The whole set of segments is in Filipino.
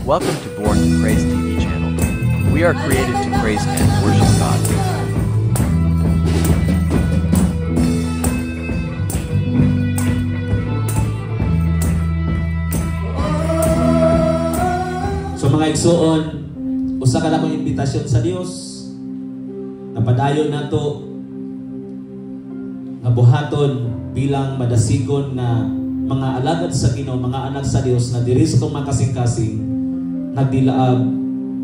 Welcome to Born to Praise TV channel. We are created to praise and worship God. So mga igsoon, usa ka namang imbitasyon sa Dios. Napadayon nato nga buhaton bilang madasigon na mga alagad sa Ginoo, mga anak sa Dios na diri sa itong mga kasing-kasing nagdilaab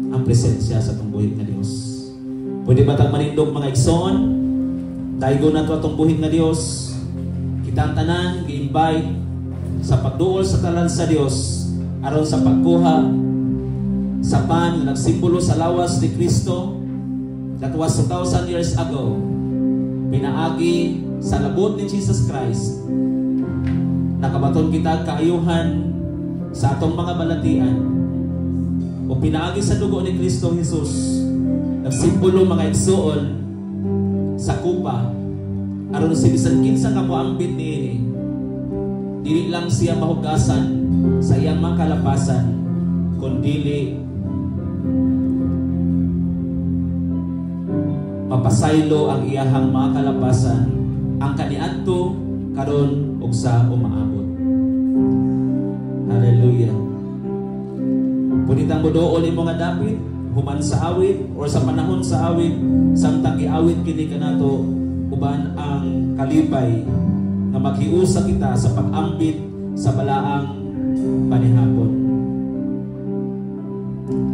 ang presensya sa itong buhit nga Dios. Pwede ba tag manindog mga igsoon? Daigo na ito itong buhit nga Dios. Kita ang tanan, gi-invite sa pagduol sa talan sa Dios aron sa pagkuha sa pan nga nagsimbolo sa lawas ni Kristo that was 2,000 years ago, pinaagi sa labot ni Jesus Christ. Nakabaton kita kaayuhan sa atong mga balatian o pinaagi sa dugo ni Kristo Jesus, nagsimbolo mga igsoon sa kupa aron sa bisan kinsa nga moambit niini, dili lang siya mahugasan sa iyang mga kalapasan, kundili mapasaylo ang iyahang mga kalapasan ang kaniadto karon ug sa umaabot. Hallelujah. Punitang modool imo nga dapit human sa awit or sa panahon sa awit, samtang giawit kini kanato uban ang kalipay nga maghiusa kita sa pag-ambit sa balaang panihapon.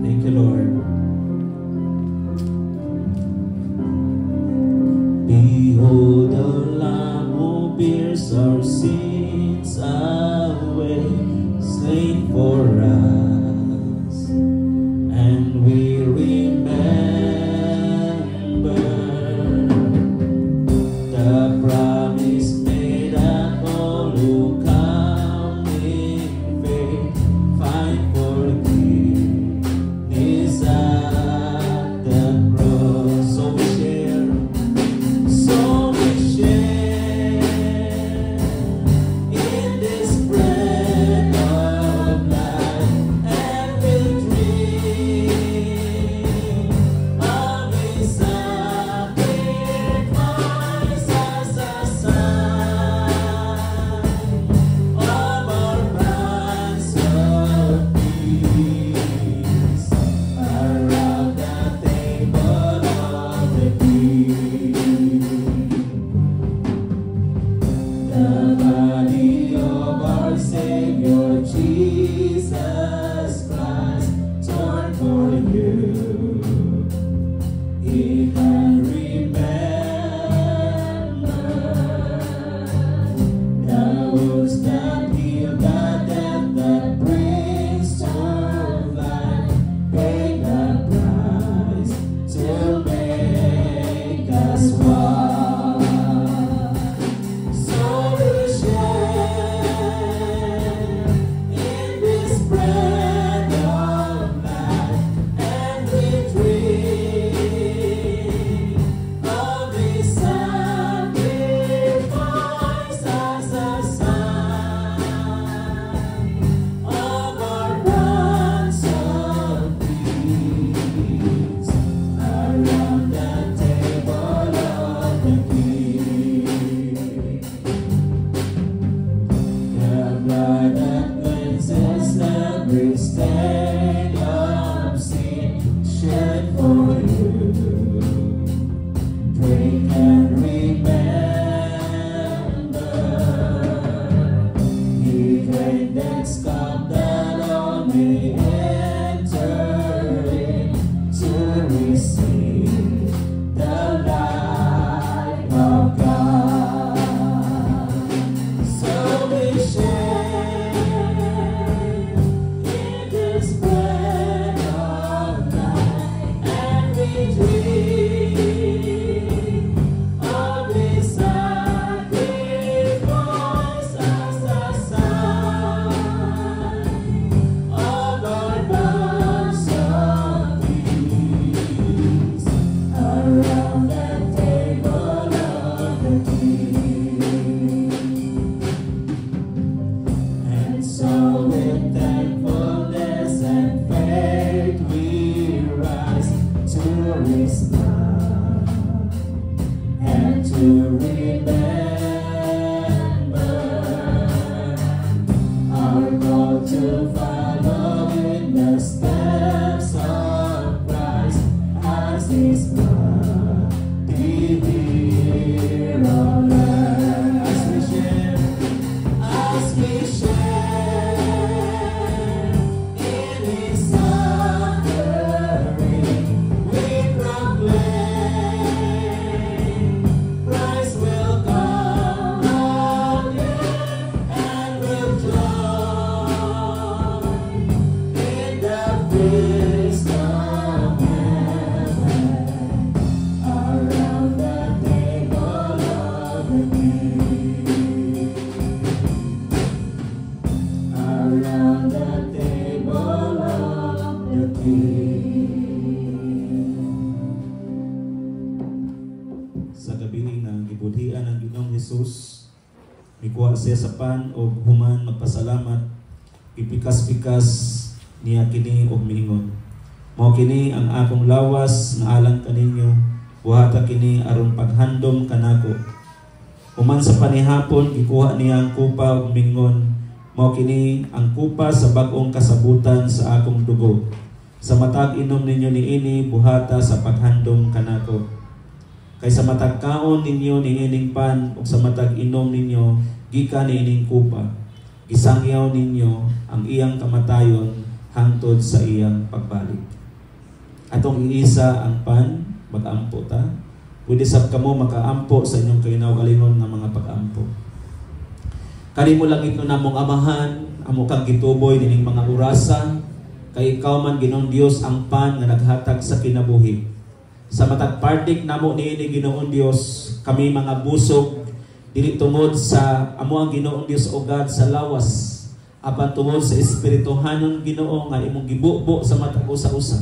Thank you, Lord. Behold, the Lamb who bears our sins away, slain for us, and we remember the promise made at all who come in faith, find forgiveness at the cross. So we share. So we share in this bread of life, and we'll drink of His sacrifice as a sign of our bonds of peace around the table of the King. The body of our Savior Jesus Christ, torn for you. He can remember the wounds that heal, the death that brings to life, paid the price to make us one. So we share in this bread of life, and we drink of His sacrifice as a sign of our bonds of peace around the table of the King. The blood that cleanses every stain of sin, shed for you. Drink and remember, He drained this cup that all may enter in to receive the life of God. So we share in this bread of life, and we drink of His sacrifice as a sign of our His blood, and to remember our call to follow in the steps of Christ, as His blood did here on earth. As we share in His suffering, we proclaim Christ will come again, and will join in the feast of heaven, around the table of the King, around the table of the King. Sa gabi na gibudhian ang Ginoong Hesus, mikuha siya sa pan o human magpasalamat, ipikas-pikas niya kini og miingon, mao kini ang akong lawas nga alang kaninyo, buhata kini aron paghandom kanako. Human sa panihapon gikuha niya ang kupa og miingon, mao kini ang kupa sa bag-ong kasabutan sa akong dugo. Sa matag inom ninyo niini, buhata sa paghandom kanako. Kay sa matag kaon ninyo niining pan ug sa matag inom ninyo gikan niining kupa, gisangyaw ninyo ang iyang kamatayon hangtod sa iyang pagbalik. Atong iisa ang pan, mag-ampo ta. Pwede sab kamo makaampo sa inyong kainaw-galingon nga mga pag-ampo. Kani mo lang ito namong amahan, amo kang gituboy nining mga orasa, kay ikaw man Ginoong Dios ang pan nga naghatag sa kinabuhi. Sa matag partik namo niini Ginoong Dios, kami mga busog dili tungod sa amo ang Ginoong Dios o God sa lawas, apan tungod sa espirituhanon Ginoo nga imong gibubo sa matag usa-usa.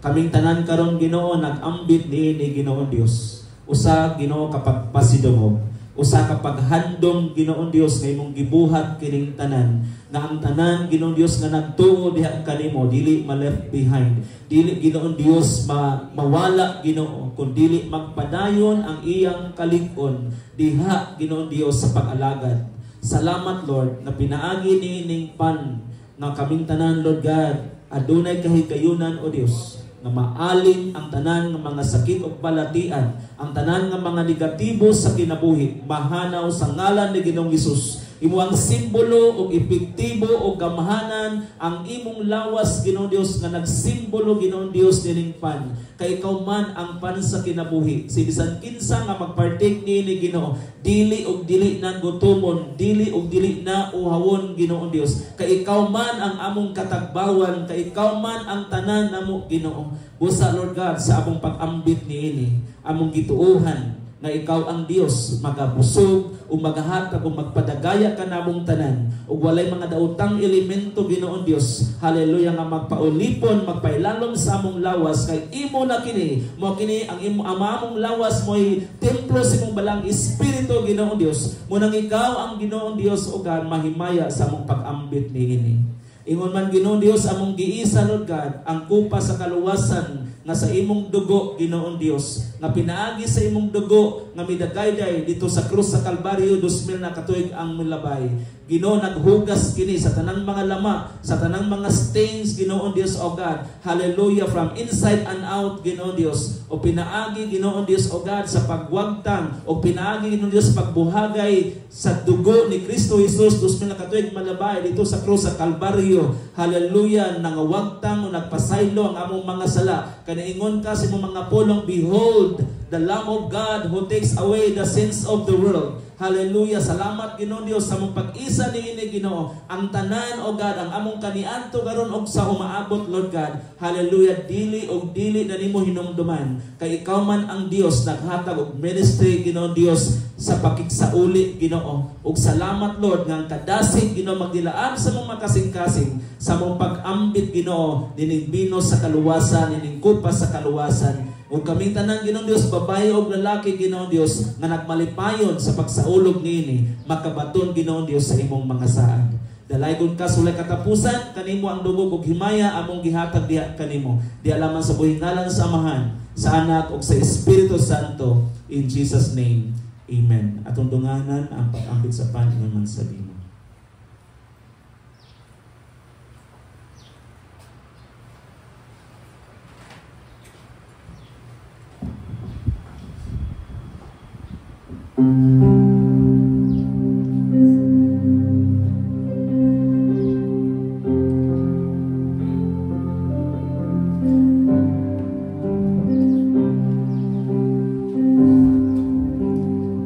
Kaming tanan karon Ginoo nag-ambit niini Ginoong Dios. Usa Ginoo kapag pasidumog, usa kapag handom Ginoong Dios nga imong gibuhat kining tanan, nga ang tanan Ginoong Dios nga nagtuo diha kanimo dili ma-left behind, dili Ginoong Dios mawala Ginoo, kun dili magpadayon ang iyang kalig-on diha Ginoong Dios sa pag-alagad. Salamat Lord na pinaagi niining pan nga kaming tanan Lord God, adunay kahigayunan o Dios nga maalin ang tanan nga mga sakit o balatian, ang tanan nga mga negatibo sa kinabuhi, mahanaw sa ngalan ni Ginoong Hesus. Imo ang simbolo o epektibo o gamahanan ang imong lawas Ginoong Dios nga nagsimbolo Ginoong Dios dining pan. Kay ikaw man ang pan sa kinabuhi. Si bisan kinsa nga magpartake ni Ginoo, dili og dili na gutomon, dili og dili na uhawon Ginoong Dios. Kay ikaw man ang among katagbawan, kay ikaw man ang tanan namo Ginoo. Busa Lord God sa among pag-ambit niini, among gituohan nga ikaw ang Dios magabusog o maghahatag o magpadagaya ka namong tanan ug walay mga daotang elemento Ginoong Dios, haleluya, nga magpaulipon magpailalom sa among lawas kay imo na kini, mo kini ang among lawas mo'y templo sa imong balang espiritu Ginoong Dios. Munang ikaw ang Ginoong Dios o God mahimaya sa among pag-ambit niini. Ingon man Ginoong Dios among giisa Lord God ang kupa sa kaluwasan nga sa imong dugo Ginoong Dios, nga pinaagi sa imong dugo nga midagayday dito sa krus sa Kalbaryo 2000 na katuig ang milabay. Ginoo, naghugas kini sa tanang mga lama, sa tanang mga stains Ginoong Dios o God, hallelujah, from inside and out Ginoong Dios. O pinaagi Ginoong Dios o God sa pagwagtang, o pinaagi Ginoong Dios pagbuhagay sa dugo ni Kristo Jesus 2000 na katuig malabay dito sa krus sa Kalbaryo, hallelujah, nangawagtang o nagpasaylo ang among mga sala. Kaniingon ka sa mga pulong, behold, the Lamb of God who takes away the sins of the world. Hallelujah. Salamat Ginoong Dios sa mong pag-isa niini Ginoo. Ang tanan o God, ang among kaniadto karon og sa umaabot Lord God. Hallelujah. Dili og dili na nimo hinumduman. Kay ikaw man ang Dios naghatag og ministry Ginoong Dios sa pakigsauli Ginoo. Ug salamat Lord nga ang kadasig Ginoo magdilaan sa mong makasing-kasing sa mong pag-ambit Ginoo nining bino sa kaluwasan, nining kupa sa kaluwasan. Ug kaming tanan Ginoong Dios, babae o lalaki Ginoong Dios nga nagmalipayon sa pagsaulog niini, makabaton Ginoong Dios sa imong mga saad. Dalaygon ka sulay katapusan kanimo ang dugog ug himaya among gihatag diha kanimo. Di alaman sa buhing ngalan sa Amahan, sa Anak ug sa Espiritu Santo. In Jesus name, amen. Atong dunganan ang pag-ambit sa Panginoon sa dimo.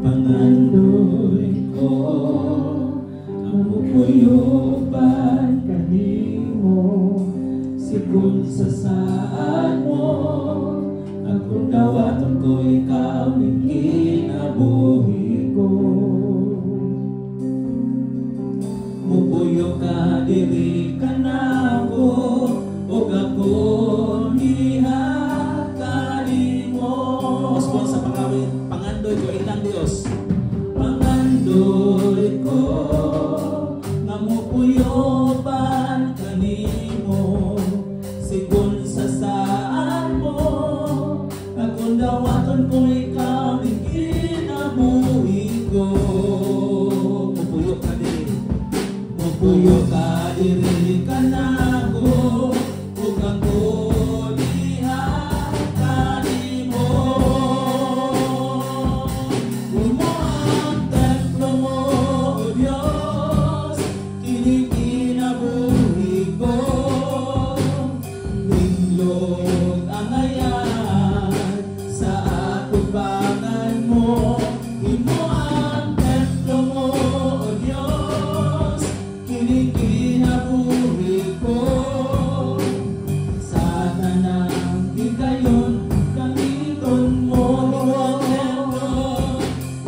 Pangandoy ko ang pupuyuban kanimo, sigun sa saan mo akong dawaton ko ikaw ning kinabuhi ko. Mupuyo ka diri kanako ug ako niha kanimo. Respond sa pangawit, pangandoy ko ilang Dios. Pangandoy ko nga mupuyoban kanimo, sigun sa saan mo akong dawaton kung ikaw ning kinabuhi ko. Mupuyo ka diri. Mupuyo ka diri kanako ug ako diha kanimo. Imo ang templo mo, O Diyos, kini kinabuhi ko. Hinlog ang ayan sa atubangan mo. Imo ang templo mo, O Diyos, kini kinabuhi ko. Sa tanang higayon, gamiton mo.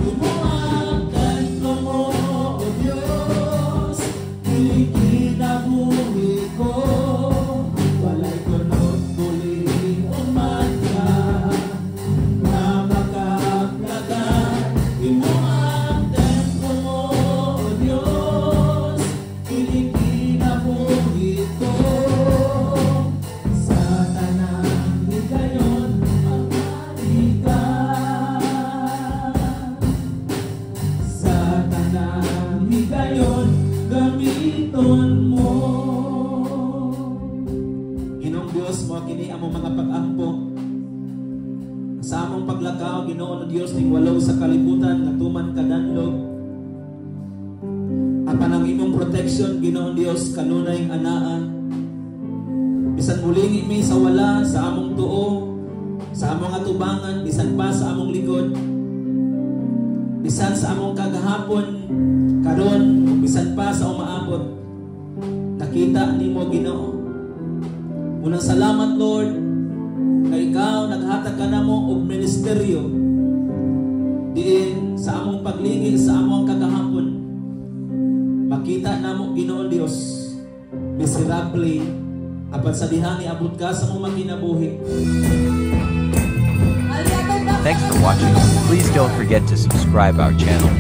Imo ang templo mo, O Diyos, kini kinabuhi ko. Walay kunod buli o mata na makaplagan. Imo ang templo mo, O Diyos, kini kinabuhi ko. Sa tanang higayon, pangaligan. Sa tanang higayon, gamiton mo. Ginoong Dios mo kini among mga pag-ampo. Sa among paglakaw, Ginoo na Dios ning walaw sa kalibutan nga tuman kadanlog. Apan ang imong protection, Ginoong Dios, kanunay anaa. Bisan mulingi mi sa wala, sa among tuo, sa among atubangan, bisan pa sa among likod, bisan sa among kagahapon, karon, bisan pa sa umaabot. Nakita nimo, Ginoo. Unang salamat, Lord, kay ikaw naghatag ka namo og ministeryo diin sa among paglingi sa among kagahapon. Makita namo, Ginoong Dios, miserable apan sa diha ni abot ka sa among makinabuhi. Thanks for watching. Please don't forget to subscribe our channel.